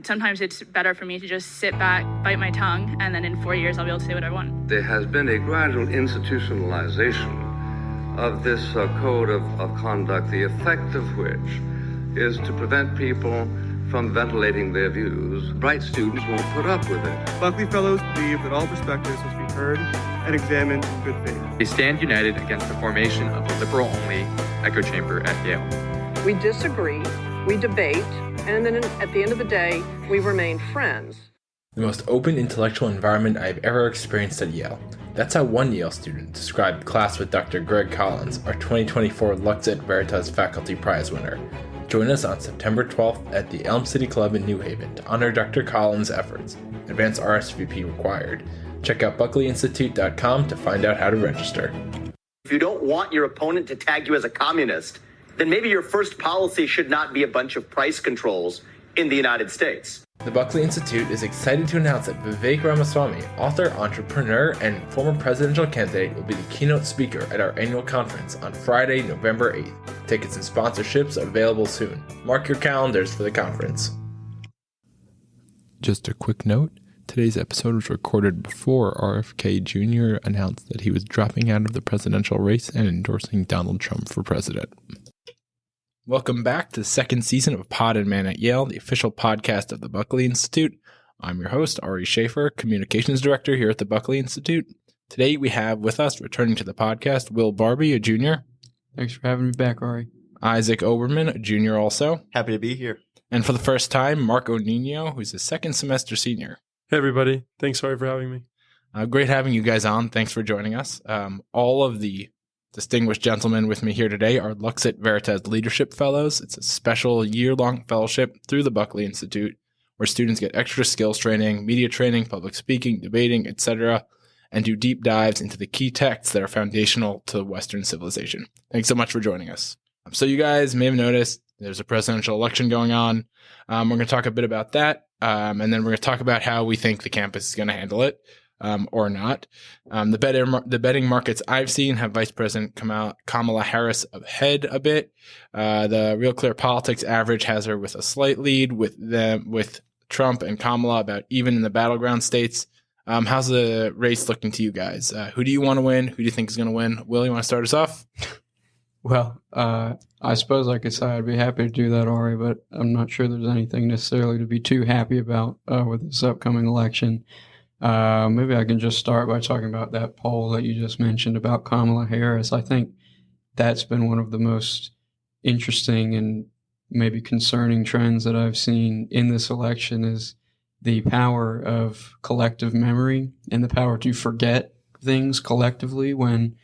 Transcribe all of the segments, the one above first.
Sometimes it's better for me to just sit back, bite my tongue, and then in 4 years I'll be able to say what I want. There has been a gradual institutionalization of this code of conduct, the effect of which is to prevent people from ventilating their views. Bright students won't put up with it. Buckley Fellows believe that all perspectives must be heard and examined in good faith. They stand united against the formation of a liberal-only echo chamber at Yale. We disagree, we debate, and then at the end of the day, we remain friends. The most open intellectual environment I've ever experienced at Yale. That's how one Yale student described class with Dr. Greg Collins, our 2024 Lux et Veritas Faculty Prize winner. Join us on September 12th at the Elm City Club in New Haven to honor Dr. Collins' efforts. Advance RSVP required. Check out buckleyinstitute.com to find out how to register. If you don't want your opponent to tag you as a communist, then maybe your first policy should not be a bunch of price controls in the United States. The Buckley Institute is excited to announce that Vivek Ramaswamy, author, entrepreneur, and former presidential candidate, will be the keynote speaker at our annual conference on Friday, November 8th. Tickets and sponsorships available soon. Mark your calendars for the conference. Just a quick note, today's episode was recorded before RFK Jr. announced that he was dropping out of the presidential race and endorsing Donald Trump for president. Welcome back to the second season of Pod and Man at Yale, the official podcast of the Buckley Institute. I'm your host, Ari Schaefer, Communications Director here at the Buckley Institute. Today we have with us, returning to the podcast, Will Barbee, a junior. Thanks for having me back, Ari. Isaac Oberman, a junior also. Happy to be here. And for the first time, Marco Nino, who's a second semester senior. Hey, everybody. Thanks, Ari, for having me. Great having you guys on. Thanks for joining us. All of the distinguished gentlemen with me here today are Lux et Veritas Leadership Fellows. It's a special year-long fellowship through the Buckley Institute where students get extra skills training, media training, public speaking, debating, etc., and do deep dives into the key texts that are foundational to Western civilization. Thanks so much for joining us. So you guys may have noticed there's a presidential election going on. We're going to talk a bit about that, and then we're going to talk about how we think the campus is going to handle it. Or not. The betting markets I've seen have Vice President Kamala Harris ahead a bit. The Real Clear Politics average has her with a slight lead, with Trump and Kamala about even in the battleground states. How's the race looking to you guys? Who do you want to win? Who do you think is going to win? Will, you want to start us off? Well, I suppose I could say I'd be happy to do that, Ari, but I'm not sure there's anything necessarily to be too happy about with this upcoming election. Maybe I can just start by talking about that poll that you just mentioned about Kamala Harris. I think that's been one of the most interesting and maybe concerning trends that I've seen in this election is the power of collective memory and the power to forget things collectively when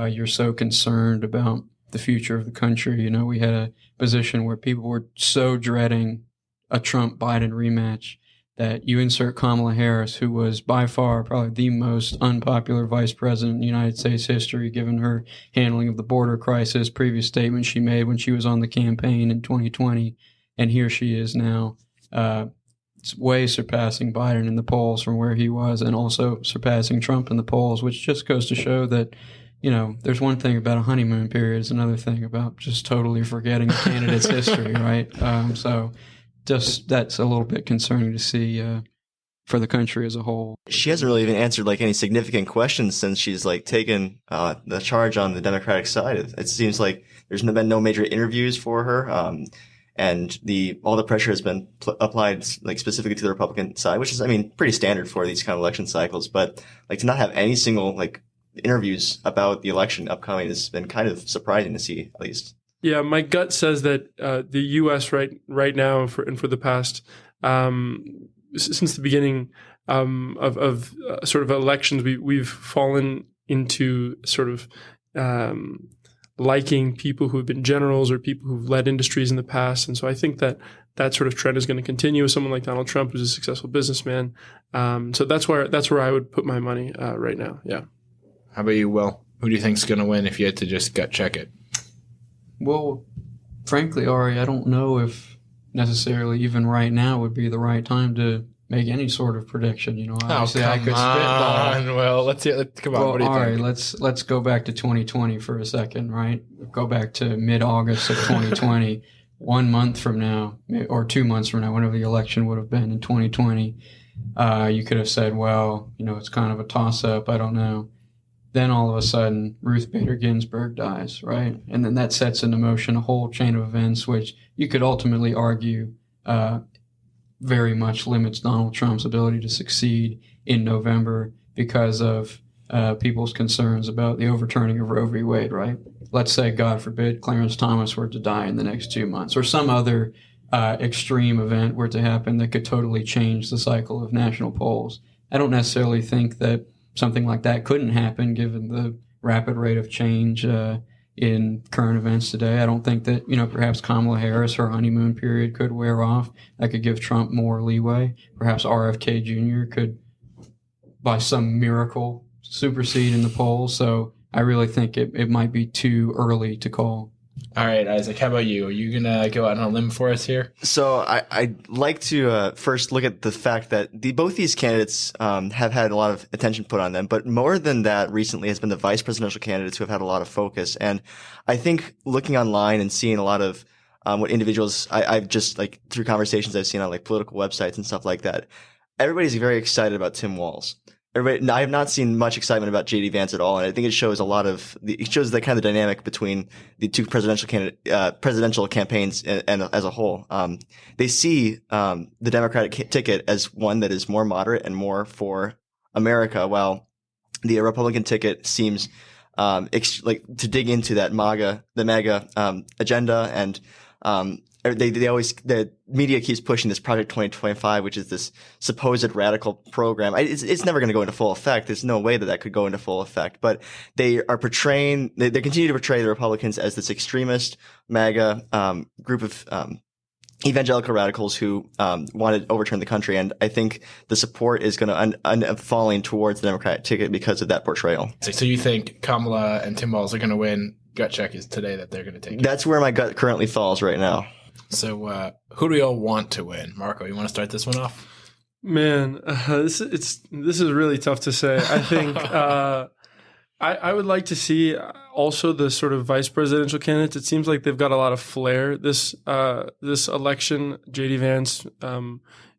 you're so concerned about the future of the country. You know, we had a position where people were so dreading a Trump-Biden rematch that you insert Kamala Harris, who was by far probably the most unpopular vice president in United States history, given her handling of the border crisis, previous statements she made when she was on the campaign in 2020, and here she is now, way surpassing Biden in the polls from where he was, and also surpassing Trump in the polls, which just goes to show that, you know, there's one thing about a honeymoon period, it's another thing about just totally forgetting a candidate's history, right? So just that's a little bit concerning to see for the country as a whole. She hasn't really even answered like any significant questions since she's like taken the charge on the Democratic side. It seems like there's been no major interviews for her, and all the pressure has been applied like specifically to the Republican side, which is, I mean, pretty standard for these kind of election cycles. But like to not have any single like interviews about the election upcoming has been kind of surprising to see, at least. Yeah, my gut says that the U.S. right now for the past since the beginning of sort of elections, we've fallen into sort of liking people who have been generals or people who've led industries in the past, and so I think that sort of trend is going to continue with someone like Donald Trump, who's a successful businessman. So that's where I would put my money right now. Yeah. How about you, Will? Who do you think is going to win if you had to just gut check it? Well, frankly, Ari, I don't know if necessarily even right now would be the right time to make any sort of prediction. You know, obviously I could spitball. Well, let's come on. Well, what do you Ari, think? let's go back to 2020 for a second, right? Go back to mid-August of 2020 1 month from now or 2 months from now, whenever the election would have been in 2020, you could have said, well, it's kind of a toss-up. I don't know. Then all of a sudden, Ruth Bader Ginsburg dies, right? And then that sets into motion a whole chain of events, which you could ultimately argue very much limits Donald Trump's ability to succeed in November because of people's concerns about the overturning of Roe v. Wade, right? Let's say, God forbid, Clarence Thomas were to die in the next 2 months, or some other extreme event were to happen that could totally change the cycle of national polls. I don't necessarily think that something like that couldn't happen given the rapid rate of change in current events today. I don't think that, perhaps Kamala Harris, her honeymoon period could wear off. That could give Trump more leeway. Perhaps RFK Jr. could, by some miracle, supersede in the polls. So I really think it might be too early to call. All right, Isaac, how about you? Are you going to go out on a limb for us here? So I'd like to first look at the fact that both these candidates have had a lot of attention put on them, but more than that recently has been the vice presidential candidates who have had a lot of focus. And I think looking online and seeing a lot of what individuals I've just like through conversations I've seen on like political websites and stuff like that, everybody's very excited about Tim Walz. I have not seen much excitement about J.D. Vance at all, and I think it shows it shows the kind of dynamic between the two presidential campaigns and as a whole. They see the Democratic ticket as one that is more moderate and more for America, while the Republican ticket seems like to dig into that the MAGA agenda, and the media keeps pushing this Project 2025, which is this supposed radical program. It's never going to go into full effect. There's no way that could go into full effect, but they are portraying, they continue to portray the Republicans as this extremist MAGA, group of, evangelical radicals who, want to overturn the country. And I think the support is going to end up falling towards the Democratic ticket because of that portrayal. So you think Kamala and Tim Walz are going to win? Gut check is today that they're going to take it. That's where my gut currently falls right now. So who do we all want to win? Marco, you want to start this one off? Man, this is really tough to say. I think I would like to see also the sort of vice presidential candidates. It seems like they've got a lot of flair this election. J.D. Vance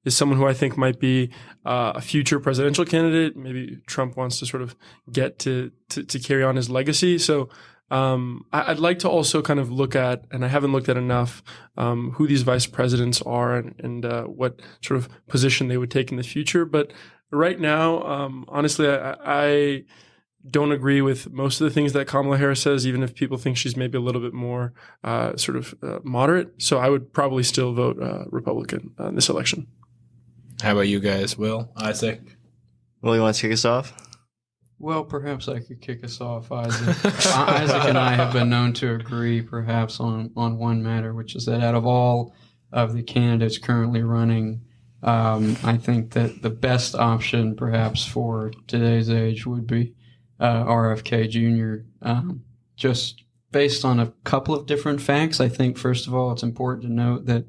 is someone who I think might be a future presidential candidate. Maybe Trump wants to sort of get to carry on his legacy. So I'd like to also kind of look at, and I haven't looked at enough, who these vice presidents are and what sort of position they would take in the future. But right now, honestly, I don't agree with most of the things that Kamala Harris says, even if people think she's maybe a little bit more moderate. So I would probably still vote Republican in this election. How about you guys? Will, Isaac? Will, you want to kick us off? Well, perhaps I could kick us off, Isaac. Isaac and I have been known to agree perhaps on one matter, which is that out of all of the candidates currently running, I think that the best option perhaps for today's age would be RFK Jr. Just based on a couple of different facts. I think, first of all, it's important to note that,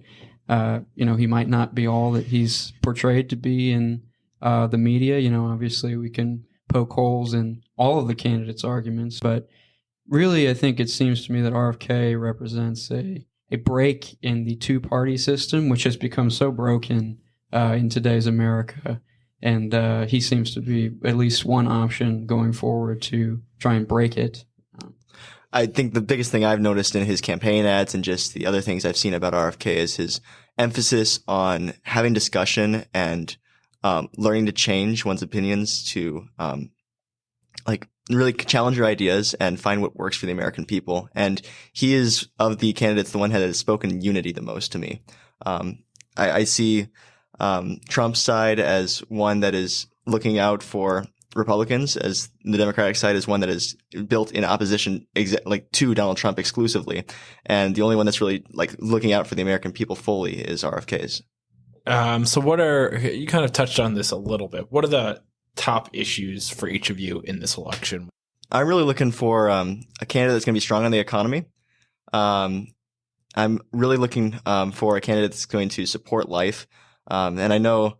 he might not be all that he's portrayed to be in the media. Obviously we can poke holes in all of the candidates' arguments, but really I think it seems to me that RFK represents a break in the two-party system, which has become so broken in today's America, and he seems to be at least one option going forward to try and break it. I think the biggest thing I've noticed in his campaign ads and just the other things I've seen about RFK is his emphasis on having discussion and learning to change one's opinions to, really challenge your ideas and find what works for the American people. And he is, of the candidates, the one that has spoken unity the most to me. I see, Trump's side as one that is looking out for Republicans, as the Democratic side is one that is built in opposition to Donald Trump exclusively. And the only one that's really looking out for the American people fully is RFK's. So you kind of touched on this a little bit. What are the top issues for each of you in this election? I'm really looking for a candidate that's going to be strong on the economy. I'm really looking for a candidate that's going to support life. And I know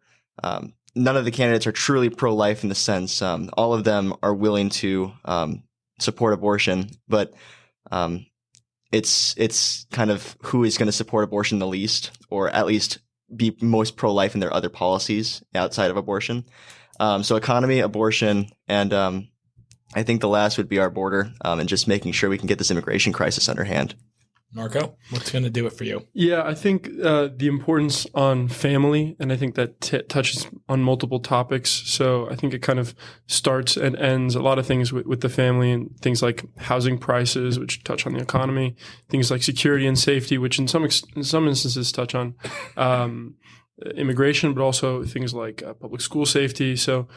none of the candidates are truly pro-life in the sense all of them are willing to support abortion. But it's kind of who is going to support abortion the least, or at least be most pro-life in their other policies outside of abortion. So economy, abortion, and I think the last would be our border, and just making sure we can get this immigration crisis under hand. Marco, what's going to do it for you? Yeah, I think the importance on family, and I think that touches on multiple topics. So I think it kind of starts and ends a lot of things with the family, and things like housing prices, which touch on the economy, things like security and safety, which in some instances touch on immigration, but also things like public school safety. So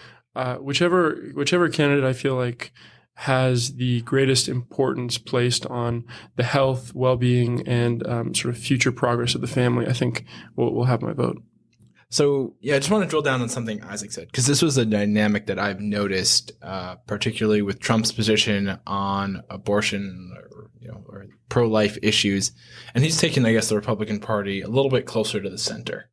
whichever candidate I feel like has the greatest importance placed on the health, well-being, and sort of future progress of the family, I think will have my vote. So, yeah, I just want to drill down on something Isaac said, because this was a dynamic that I've noticed, particularly with Trump's position on abortion or pro-life issues. And he's taken, I guess, the Republican Party a little bit closer to the center.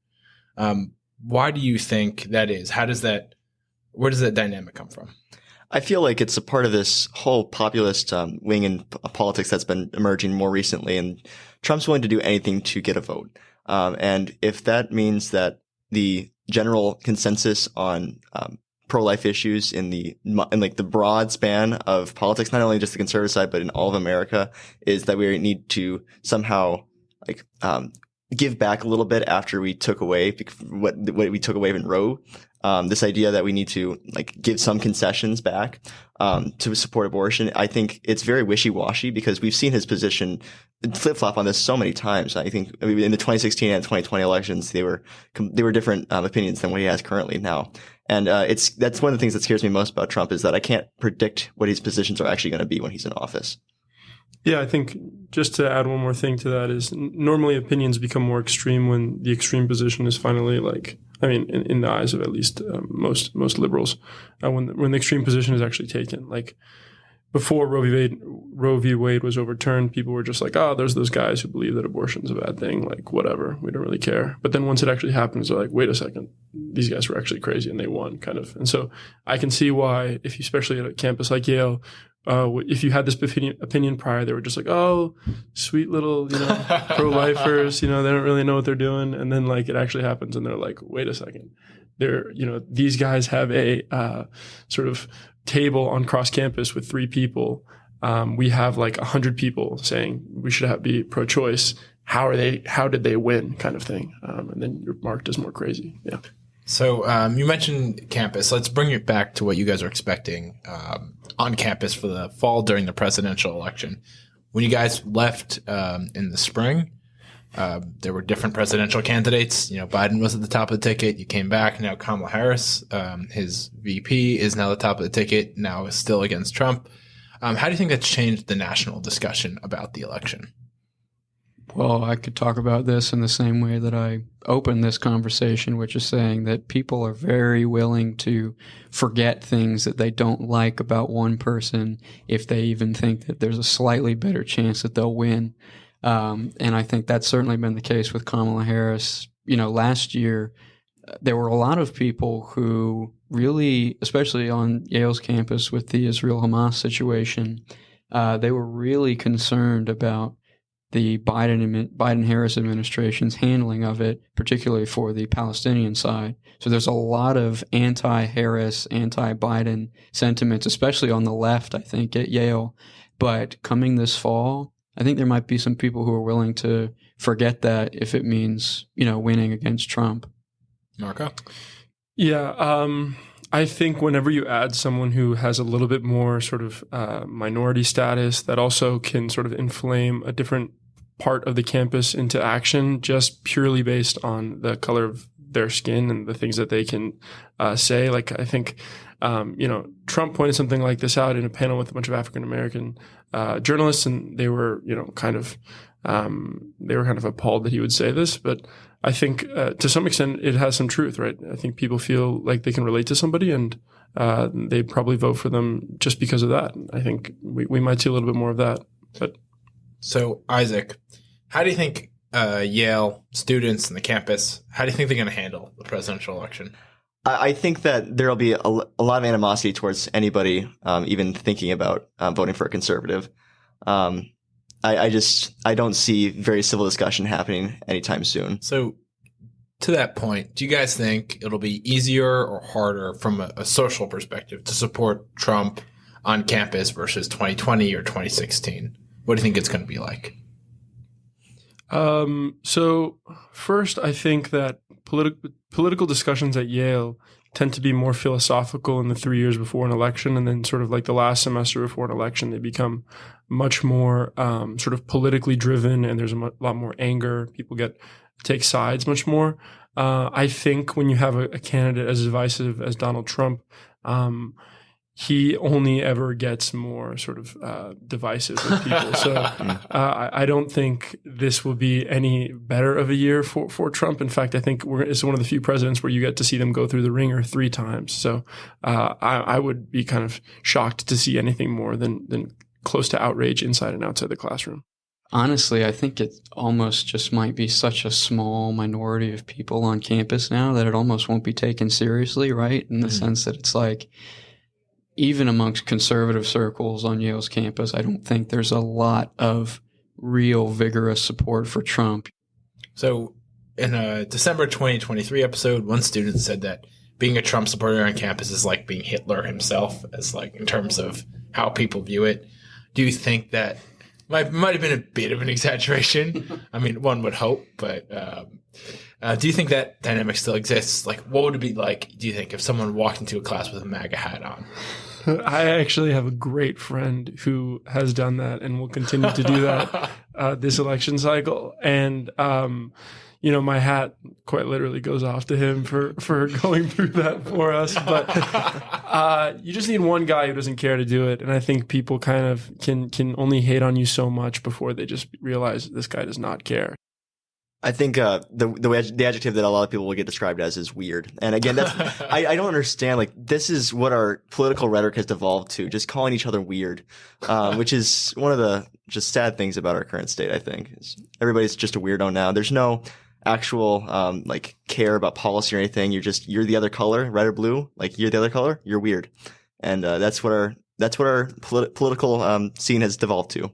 Why do you think that is? Where does that dynamic come from? I feel like it's a part of this whole populist wing in politics that's been emerging more recently, and Trump's willing to do anything to get a vote. And if that means that the general consensus on pro-life issues in like the broad span of politics, not only just the conservative side, but in all of America, is that we need to somehow like give back a little bit after we took away what we took away in Roe. This idea that we need to like give some concessions back to support abortion. I think it's very wishy-washy, because we've seen his position flip-flop on this so many times. I think in the 2016 and 2020 elections, they were different opinions than what he has currently now. And that's one of the things that scares me most about Trump, is that I can't predict what his positions are actually going to be when he's in office. Yeah, I think just to add one more thing to that is normally opinions become more extreme when the extreme position is finally in the eyes of at least most liberals, when the extreme position is actually taken. Like before Roe v. Wade was overturned, people were just like, oh, there's those guys who believe that abortion's a bad thing. Like, whatever, we don't really care. But then once it actually happens, they're like, wait a second, these guys were actually crazy and they won, kind of. And so I can see why, if you, especially at a campus like Yale, if you had this opinion prior, they were just like, oh, sweet little, pro-lifers, they don't really know what they're doing. And then like it actually happens and they're like, wait a second, these guys have a sort of table on cross campus with 3 people. We have like 100 people saying we should be pro-choice. How did they win, kind of thing. And then you're marked as more crazy. Yeah. So you mentioned campus. Let's bring it back to what you guys are expecting on campus for the fall during the presidential election. When you guys left in the spring, there were different presidential candidates. Biden was at the top of the ticket. You came back. Now Kamala Harris, his VP, is now the top of the ticket. Now is still against Trump. How do you think that's changed the national discussion about the election? Well, I could talk about this in the same way that I opened this conversation, which is saying that people are very willing to forget things that they don't like about one person if they even think that there's a slightly better chance that they'll win. And I think that's certainly been the case with Kamala Harris. Last year, there were a lot of people who really, especially on Yale's campus with the Israel-Hamas situation, they were really concerned about the Biden-Harris administration's handling of it, particularly for the Palestinian side. So there's a lot of anti-Harris, anti-Biden sentiments, especially on the left, I think, at Yale. But coming this fall, I think there might be some people who are willing to forget that if it means, winning against Trump. Marco? Yeah, I think whenever you add someone who has a little bit more sort of minority status, that also can sort of inflame a different part of the campus into action, just purely based on the color of their skin and the things that they can say. Like, I think, Trump pointed something like this out in a panel with a bunch of African American journalists, and they were, kind of appalled that he would say this. But I think to some extent it has some truth, right? I think people feel like they can relate to somebody, and they probably vote for them just because of that. I think we might see a little bit more of that. But so, Isaac, how do you think Yale students and the campus, how do you think they're going to handle the presidential election? I think that there will be a lot of animosity towards anybody even thinking about voting for a conservative. I don't see very civil discussion happening anytime soon. So to that point, do you guys think it'll be easier or harder from a social perspective to support Trump on campus versus 2020 or 2016? What do you think it's going to be like? So first, I think that political discussions at Yale tend to be more philosophical in the 3 years before an election, and then sort of like the last semester before an election, they become much more sort of politically driven, and there's a lot more anger. People take sides much more. I think when you have a candidate as divisive as Donald Trump, he only ever gets more sort of divisive with people. So I don't think this will be any better of a year for Trump. In fact, I think it's one of the few presidents where you get to see them go through the ringer 3 times. So I would be kind of shocked to see anything more than close to outrage inside and outside the classroom. Honestly, I think it almost just might be such a small minority of people on campus now that it almost won't be taken seriously, right? In the sense that it's like, even amongst conservative circles on Yale's campus, I don't think there's a lot of real vigorous support for Trump. So in a December 2023 episode, one student said that being a Trump supporter on campus is like being Hitler himself, as like in terms of how people view it. Do you think that might have been a bit of an exaggeration? I mean, one would hope, but do you think that dynamic still exists? Like, what would it be like, do you think, if someone walked into a class with a MAGA hat on? I actually have a great friend who has done that and will continue to do that this election cycle. And, my hat quite literally goes off to him for going through that for us. But you just need one guy who doesn't care to do it. And I think people kind of can only hate on you so much before they just realize this guy does not care. I think the adjective that a lot of people will get described as is weird. And again, that's I don't understand. Like, this is what our political rhetoric has devolved to, just calling each other weird, which is one of the just sad things about our current state, I think. Everybody's just a weirdo now. There's no actual care about policy or anything. You're the other color, red or blue. Like, you're the other color, you're weird. And that's what our political scene has devolved to.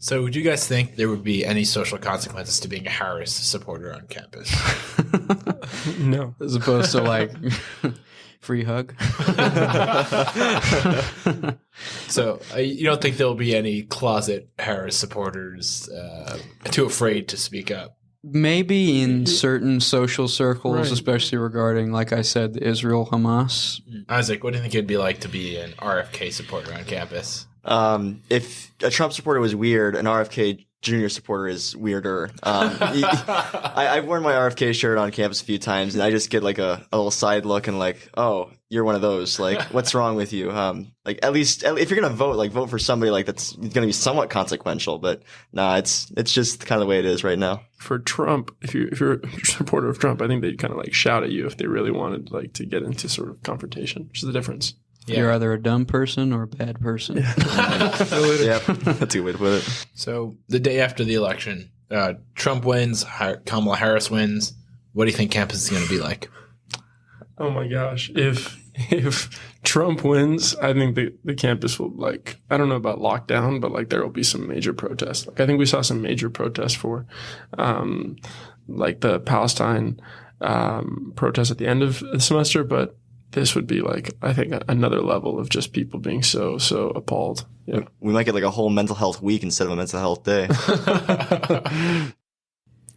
So do you guys think there would be any social consequences to being a Harris supporter on campus? No. As opposed to like free hug? So you don't think there'll be any closet Harris supporters too afraid to speak up? Maybe in certain social circles, right, especially regarding, like I said, the Israel-Hamas. Isaac, what do you think it'd be like to be an RFK supporter on campus? If a Trump supporter was weird, an RFK Jr. supporter is weirder. I've worn my RFK shirt on campus a few times, and I just get like a little side look and like, oh, you're one of those. Like, what's wrong with you? Like, at least if you're gonna vote, like, vote for somebody like that's gonna be somewhat consequential. But nah, it's just kind of the way it is right now. For Trump, if you're a supporter of Trump, I think they'd kind of like shout at you if they really wanted like to get into sort of confrontation, which is the difference. Yeah. You're either a dumb person or a bad person. Yep, that's a good way to put it. So the day after the election, Trump wins, Kamala Harris wins. What do you think campus is going to be like? Oh my gosh. If Trump wins, I think the campus will, like, I don't know about lockdown, but like there will be some major protests. Like, I think we saw some major protests for like the Palestine protests at the end of the semester, but this would be like, I think, another level of just people being so appalled. Yeah. We might get like a whole mental health week instead of a mental health day.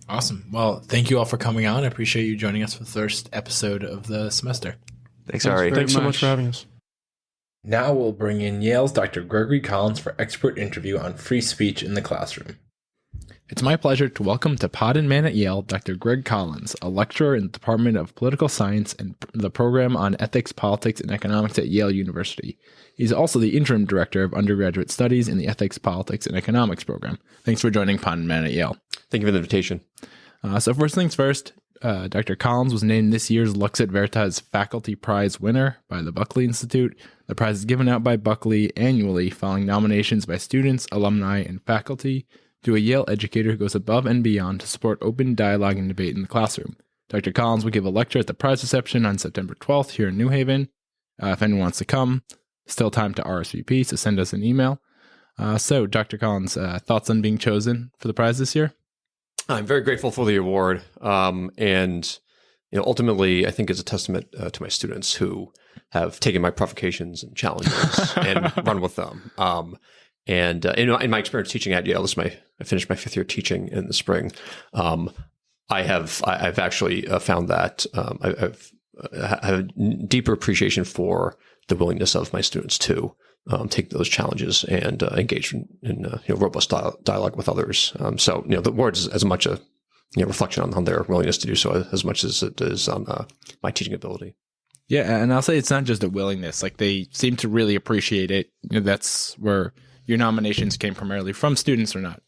Awesome. Well, thank you all for coming on. I appreciate you joining us for the first episode of the semester. Thanks Ari. Thanks so much for having us. Now we'll bring in Yale's Dr. Gregory Collins for expert interview on free speech in the classroom. It's my pleasure to welcome to Pod and Man at Yale, Dr. Greg Collins, a lecturer in the Department of Political Science and the program on Ethics, Politics, and Economics at Yale University. He's also the interim director of undergraduate studies in the Ethics, Politics, and Economics program. Thanks for joining Pod and Man at Yale. Thank you for the invitation. So first things first, Dr. Collins was named this year's Lux et Veritas Faculty Prize winner by the Buckley Institute. The prize is given out by Buckley annually following nominations by students, alumni, and faculty to a Yale educator who goes above and beyond to support open dialogue and debate in the classroom. Dr. Collins will give a lecture at the prize reception on September 12th here in New Haven. If anyone wants to come, still time to RSVP, so send us an email. So, Dr. Collins, thoughts on being chosen for the prize this year? I'm very grateful for the award, and ultimately, I think it's a testament to my students who have taken my provocations and challenges and run with them. And in my experience teaching at Yale, I finished my 5th year teaching in the spring. I've actually found that I have a deeper appreciation for the willingness of my students to take those challenges and engage in robust dialogue with others. So the award is as much a reflection on their willingness to do so as much as it is on my teaching ability. Yeah, and I'll say it's not just a willingness. Like, they seem to really appreciate it. That's where your nominations came primarily from students, or not,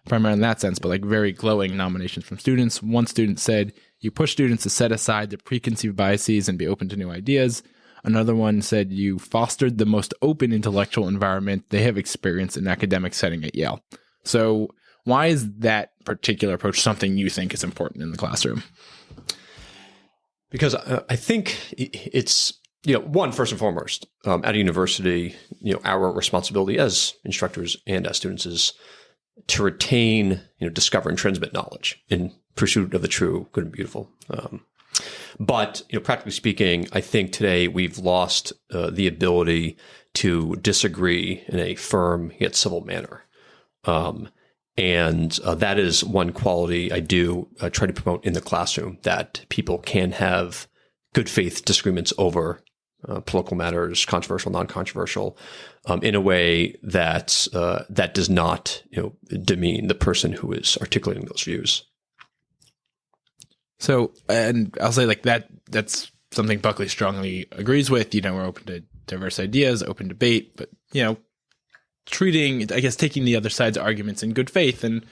primarily in that sense, but like very glowing nominations from students. One student said, "You push students to set aside their preconceived biases and be open to new ideas." Another one said, "You fostered the most open intellectual environment they have experienced in an academic setting at Yale." So why is that particular approach something you think is important in the classroom? Because I think it's, one, first and foremost, at a university, our responsibility as instructors and as students is to retain, discover and transmit knowledge in pursuit of the true, good, and beautiful. But practically speaking, I think today we've lost the ability to disagree in a firm yet civil manner. And that is one quality I do try to promote in the classroom, that people can have good faith disagreements over political matters, controversial, non-controversial, in a way that that does not demean the person who is articulating those views. So, and I'll say that's something Buckley strongly agrees with. We're open to diverse ideas, open debate, but taking the other side's arguments in good faith and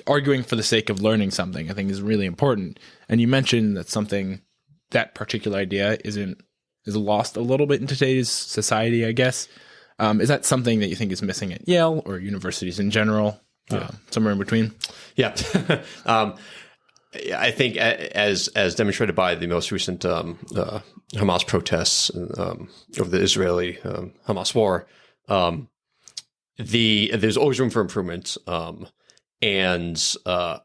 arguing for the sake of learning something, I think, is really important. And you mentioned that particular idea is lost a little bit in today's society, I guess. Is that something that you think is missing at Yale or universities in general? Somewhere in between? Yeah. I think as demonstrated by the most recent Hamas protests over the Israeli-Hamas war, there's always room for improvement. And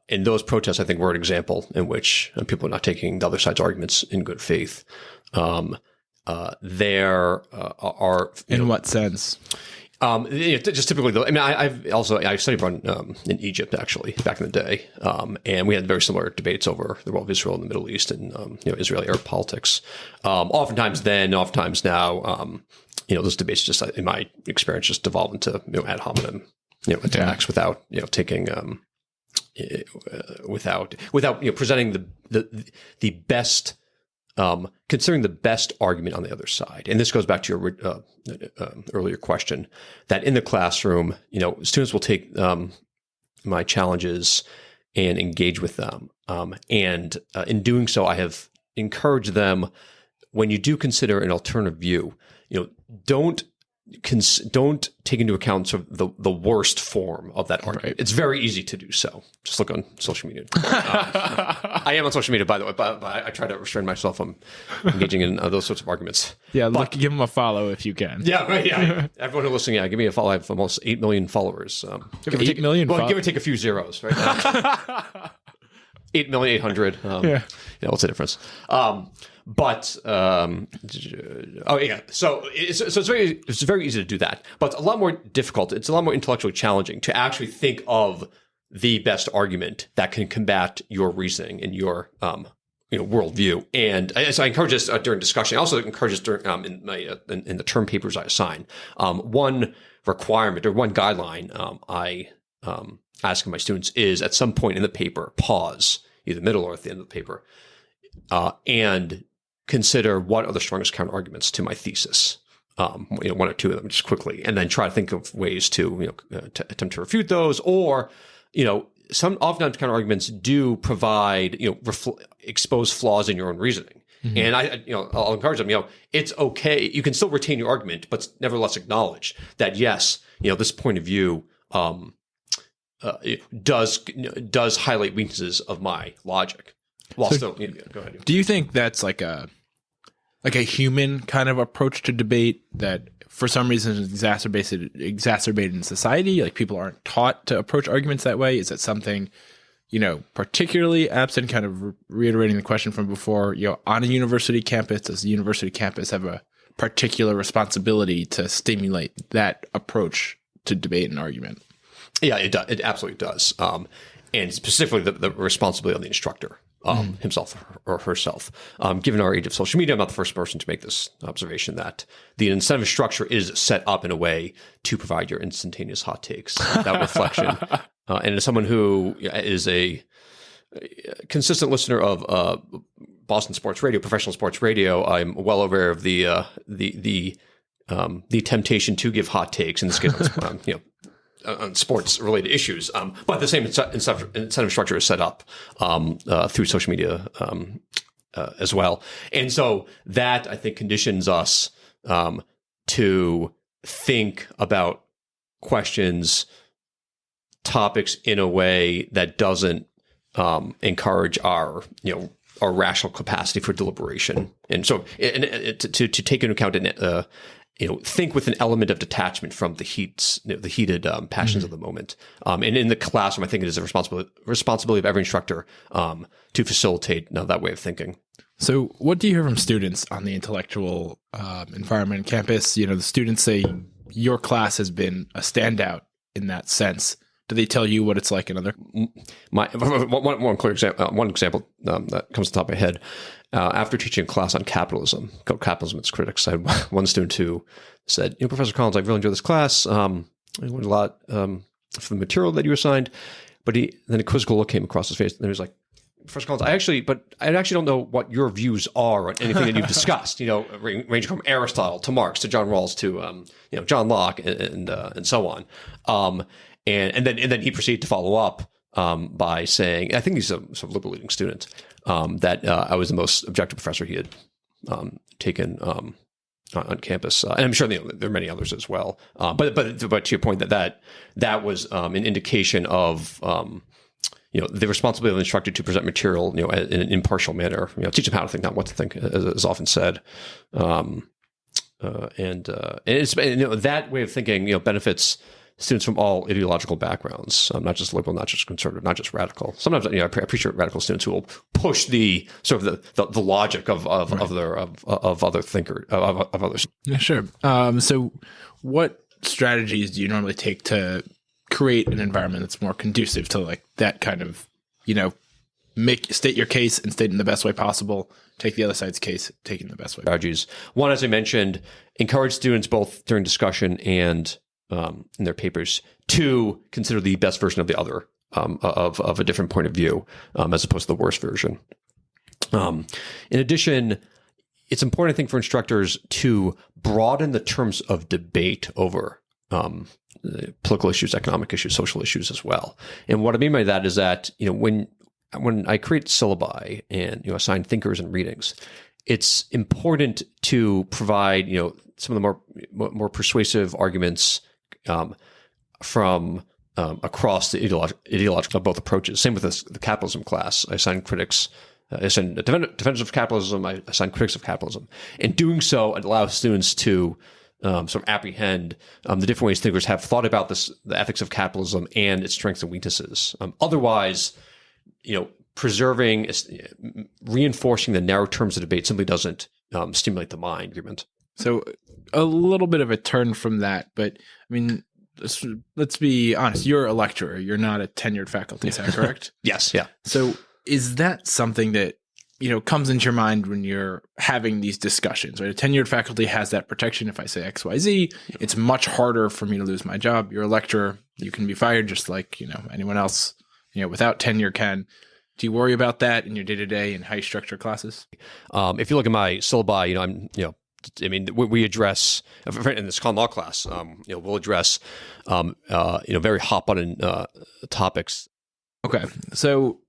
in those protests, I think we're an example in which people are not taking the other side's arguments in good faith. There are... In what sense? Just typically, though, I mean, I studied abroad in Egypt, actually, back in the day. And we had very similar debates over the role of Israel in the Middle East and, Israeli-Arab politics. Oftentimes now, those debates just, in my experience, just devolve into, ad hominem, attacks without, taking, without presenting the best, considering the best argument on the other side. And this goes back to your earlier question, that in the classroom, students will take my challenges and engage with them. And in doing so, I have encouraged them, when you do consider an alternative view, don't take into account sort of the worst form of that argument. Right. It's very easy to do so. Just look on social media. I am on social media, by the way, but I try to restrain myself from engaging in those sorts of arguments. Yeah, give them a follow if you can. Yeah, right. Yeah, everyone who's listening, give me a follow. I have almost 8 million followers. 8 million. Well, give or take a few zeros, right? 8,800,000. What's the difference? So it's very easy to do that, but it's a lot more difficult. It's a lot more intellectually challenging to actually think of the best argument that can combat your reasoning and your worldview. And so I encourage this during discussion. I also encourage this during in the term papers I assign. One requirement or one guideline I ask my students is, at some point in the paper, pause, either middle or at the end of the paper, and consider what are the strongest counter arguments to my thesis. One or two of them just quickly, and then try to think of ways to to attempt to refute those, or oftentimes counter arguments do provide expose flaws in your own reasoning. Mm-hmm. And I'll encourage them. It's okay. You can still retain your argument, but nevertheless acknowledge that yes, this point of view does highlight weaknesses of my logic. While still, go ahead. Do you think that's like like a human kind of approach to debate that for some reason is exacerbated in society? Like people aren't taught to approach arguments that way? Is it something, particularly absent, kind of reiterating the question from before, on a university campus, does the university campus have a particular responsibility to stimulate that approach to debate and argument? Yeah, it absolutely does. And specifically the responsibility of the instructor himself or herself. Given our age of social media, I'm not the first person to make this observation that the incentive structure is set up in a way to provide your instantaneous hot takes without reflection. And as someone who is a consistent listener of Boston sports radio, professional sports radio, I'm well aware of the temptation to give hot takes in this case, on sports-related issues. But the same incentive structure is set up through social media as well. And so that, I think, conditions us to think about questions, topics in a way that doesn't encourage our rational capacity for deliberation. And so to take into account think with an element of detachment from the heated passions of the moment. And in the classroom, I think it is a responsibility of every instructor to facilitate that way of thinking. So what do you hear from students on the intellectual environment on campus? The students say your class has been a standout in that sense. Do they tell you what it's like in other? One clear example, that comes to the top of my head. After teaching a class on capitalism, called Capitalism and Its Critics, I had one student who said, Professor Collins, I really enjoyed this class. I learned a lot from the material that you assigned. But then a quizzical look came across his face, and he was like, Professor Collins, I actually don't know what your views are on anything that you've discussed. Ranging from Aristotle to Marx to John Rawls to John Locke and so on. And then he proceeded to follow up by saying, I think he's a sort of liberal-leaning student, that I was the most objective professor he had taken on campus, and I'm sure there are many others as well. But to your point, that was an indication of the responsibility of the instructor to present material in an impartial manner. Teach them how to think, not what to think, as is often said. And it's that way of thinking benefits students from all ideological backgrounds, not just liberal, not just conservative, not just radical. Sometimes I appreciate radical students who will push the sort of the logic of other thinkers of others. Yeah, sure. So, what strategies do you normally take to create an environment that's more conducive to like that kind of state your case and state it in the best way possible? Take the other side's case, take it in the best way. Strategies. One, as I mentioned, encourage students both during discussion and in their papers to consider the best version of the other, of a different point of view, as opposed to the worst version. In addition, it's important, I think, for instructors to broaden the terms of debate over political issues, economic issues, social issues as well. And what I mean by that is that when I create syllabi and assign thinkers and readings, it's important to provide some of the more persuasive arguments from across the ideological both approaches. Same with the capitalism class. I assign critics, I assign defenders of capitalism, I assign critics of capitalism. In doing so, it allows students to sort of apprehend the different ways thinkers have thought about the ethics of capitalism and its strengths and weaknesses. Otherwise, reinforcing the narrow terms of debate simply doesn't stimulate the mind. So a little bit of a turn from that, but I mean, let's be honest. You're a lecturer. You're not a tenured faculty. Is that correct? Yes. Yeah. So is that something that, comes into your mind when you're having these discussions, right? A tenured faculty has that protection. If I say X, Y, Z, it's much harder for me to lose my job. You're a lecturer. You can be fired just like, anyone else, without tenure can. Do you worry about that in your day-to-day and how you structure classes? If you look at my syllabi, we address in this common law class. We'll address, very hot button topics. Okay, so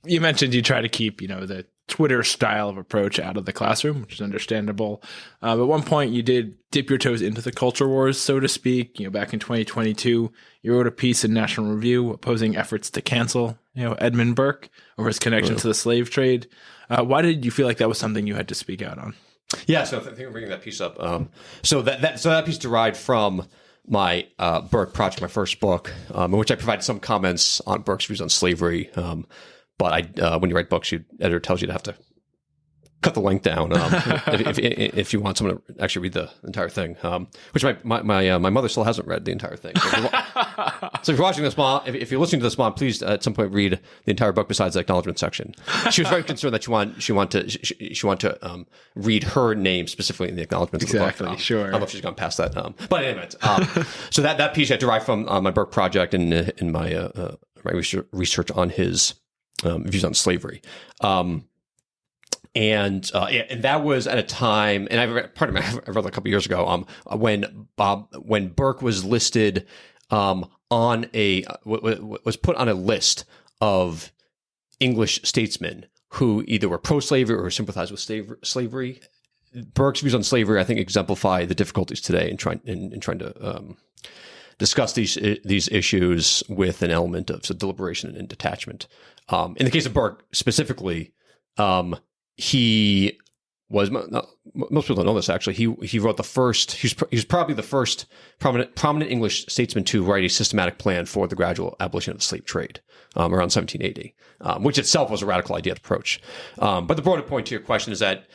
you mentioned you try to keep, the Twitter style of approach out of the classroom, which is understandable. At one point, you did dip your toes into the culture wars, so to speak. Back in 2022, you wrote a piece in National Review opposing efforts to cancel, Edmund Burke over his connection to the slave trade. Why did you feel like that was something you had to speak out on? Yeah, so thank you for bringing that piece up. So that piece derived from my Burke project, my first book, in which I provided some comments on Burke's views on slavery. But when you write books, editor tells you to have to cut the length down if you want someone to actually read the entire thing. Which my mother still hasn't read the entire thing. So if you're watching this, Mom, if you're listening to this, Mom, please at some point read the entire book besides the acknowledgement section. She was very concerned that she want to read her name specifically in the acknowledgements of the book. Exactly, sure. I don't know if she's gone past that. But anyway, so that piece I derived from my Burke project and in my research on his views on slavery. And that was at a time, and I read a couple of years ago, when Burke was listed was put on a list of English statesmen who either were pro-slavery or sympathized with slavery. Burke's views on slavery, I think, exemplify the difficulties today in trying to discuss these issues with an element of deliberation and detachment. In the case of Burke specifically, he was, most people don't know this actually, he wrote the first, he was probably the first prominent English statesman to write a systematic plan for the gradual abolition of the slave trade around 1780, which itself was a radical idea approach. But the broader point to your question is that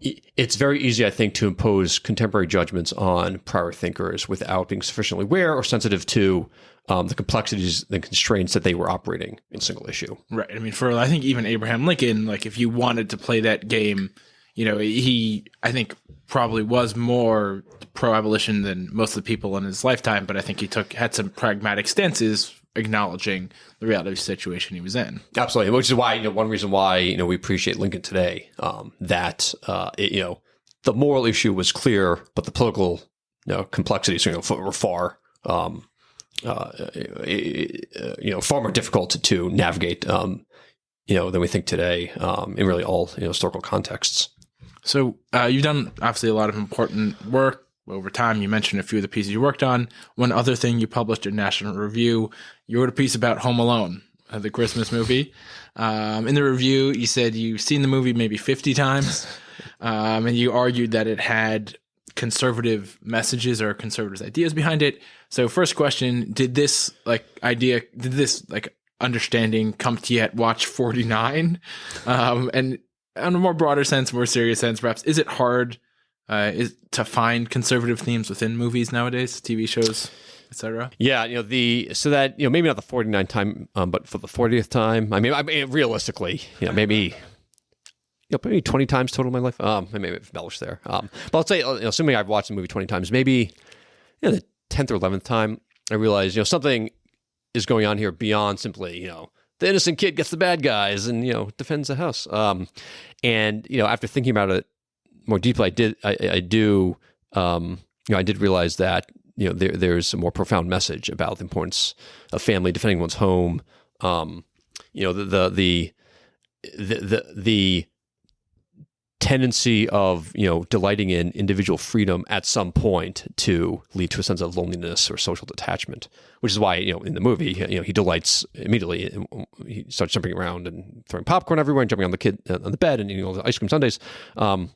it's very easy, I think, to impose contemporary judgments on prior thinkers without being sufficiently aware or sensitive to the complexities and constraints that they were operating in single issue. Right. I mean, I think even Abraham Lincoln, like if you wanted to play that game, he, I think, probably was more pro-abolition than most of the people in his lifetime, but I think he had some pragmatic stances acknowledging the reality of the situation he was in. Absolutely. Which is why, one reason why, we appreciate Lincoln today, that, the moral issue was clear, but the political, complexities, were far, far more difficult to navigate, than we think today, in really all, historical contexts. So, you've done obviously a lot of important work over time. You mentioned a few of the pieces you worked on. One other thing you published in National Review, you wrote a piece about Home Alone, the Christmas movie. In the review, you said you've seen the movie maybe 50 times, and you argued that it had conservative messages or conservative ideas behind it. So first question, did this understanding come to you at watch 49? And on a more broader sense, more serious sense, perhaps, is it hard to find conservative themes within movies nowadays, TV shows, etc.? Yeah, maybe not the 49th time, but for the 40th time. I mean, realistically, maybe 20 times total in my life. Maybe I've embellished there. But let's say, assuming I've watched the movie 20 times, maybe the 10th or 11th time, I realize, something is going on here beyond simply, the innocent kid gets the bad guys and, defends the house. And, after thinking about it more deeply, I did realize that, there's a more profound message about the importance of family, defending one's home. The tendency of, delighting in individual freedom at some point to lead to a sense of loneliness or social detachment, which is why, in the movie, he delights immediately. He starts jumping around and throwing popcorn everywhere and jumping on the bed and eating all the ice cream sundaes, when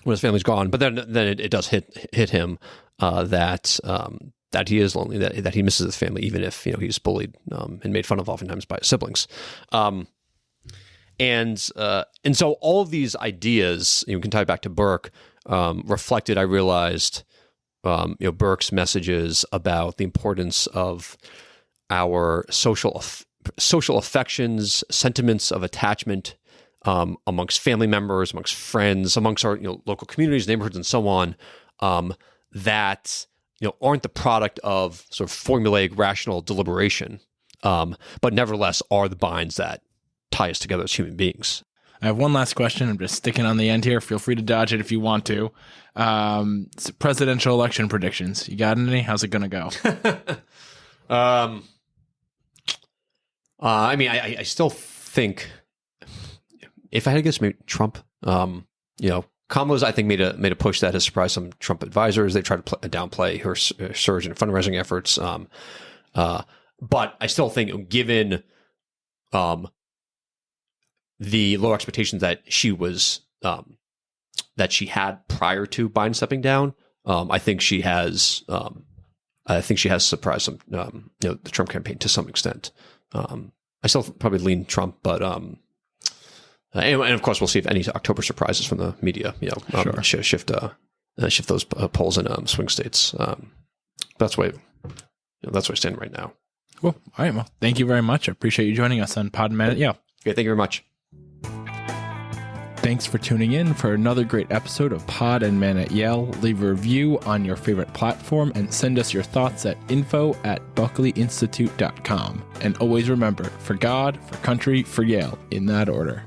his family's gone. But then it does hit him, that he is lonely, that he misses his family, even if, he's bullied, and made fun of oftentimes by his siblings. And so all of these ideas, you can tie back to Burke, reflected, I realized, Burke's messages about the importance of our social affections, sentiments of attachment, amongst family members, amongst friends, amongst our local communities, neighborhoods, and so on, that aren't the product of sort of formulaic rational deliberation, but nevertheless are the binds that tie us together as human beings. I have one last question. I'm just sticking on the end here. Feel free to dodge it if you want to. Presidential election predictions. You got any? How's it going to go? I still think, if I had to guess, maybe Trump. Kamala's, I think, made a push that has surprised some Trump advisors. They tried to downplay her surge in fundraising efforts. But I still think, given the low expectations that she was that she had prior to Biden stepping down, I think she has surprised some, the Trump campaign to some extent. I still probably lean Trump, but and of course we'll see if any October surprises from the media, shift those polls in swing states. That's where I stand right now. Cool. All right. Well, thank you very much. I appreciate you joining us on Pod and Man at Yale. Okay, thank you very much. Thanks for tuning in for another great episode of Pod and Man at Yale. Leave a review on your favorite platform and send us your thoughts at info@buckleyinstitute.com. And always remember, for God, for country, for Yale, in that order.